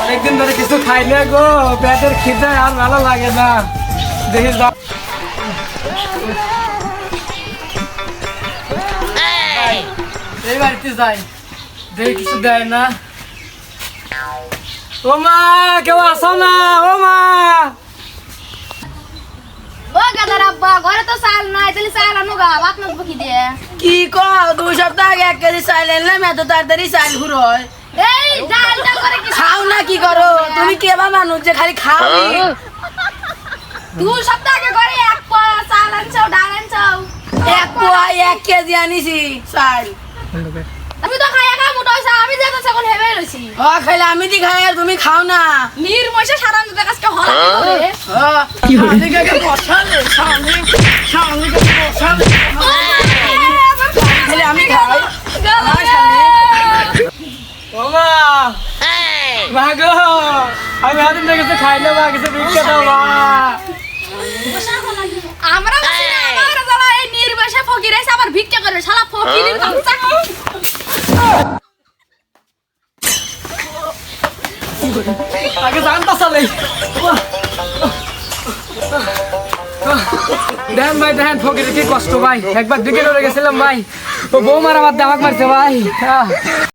অনেকদিন ধরে কিছু খাইলে গো, পেটের খিদে আর ভালো লাগে না। দেখি এই বাড়িতে যাই, দেখি কিছু দেয় না। ও মা, কেউ আসো না। ও মা, ও গাদার আব্বা, ঘরে তো চাল নাই, তাহলে চাল আনো গা, ভাত নাচবো কি দিয়ে? কি কও, 2 সপ্তাহ আগে 1 কেজি চাল এনলাম, এত তাড়াতাড়ি চাল ঘুরোয়। এই ডালটা করে কি খাও না কি করো তুমি? কেবা মানুষ যে খালি খাও? 2 সপ্তাহ আগে ঘরে 1 পোয়া চাল আনছো, ডাল আনছো। 1 পোয়া 1 কেজি আনিছি চাল। আমি তো খাইয়া খা মোটা হইছে, আমি যে তো এখন হেবে লইছি। খাইলে আমি দি খাই আর তুমি খাও না। নির্মশে সারা দুটা কাজকে হলা করে। কি হইছে? বসালে সামনে সামনে বসালে খাইলে আমি খাই। ও মা, মা গো, আমি হাতে থেকে কিছু খাইলে মা, কিছু ভিক্ষা দাও মা। আমরা বসি না, আমার জ্বালা এই নির্মশে ফকির এসে আবার ভিক্ষা করে, শালা ফকিরের বাচ্চা। আগে জানতা চালে। দেখেন ভাই, দেখেন ফকিরের কি কষ্ট ভাই। একবার দিকে ডরে গেছিলাম ভাই, ও বউ মারা বাদ আমাকে মারছে ভাই।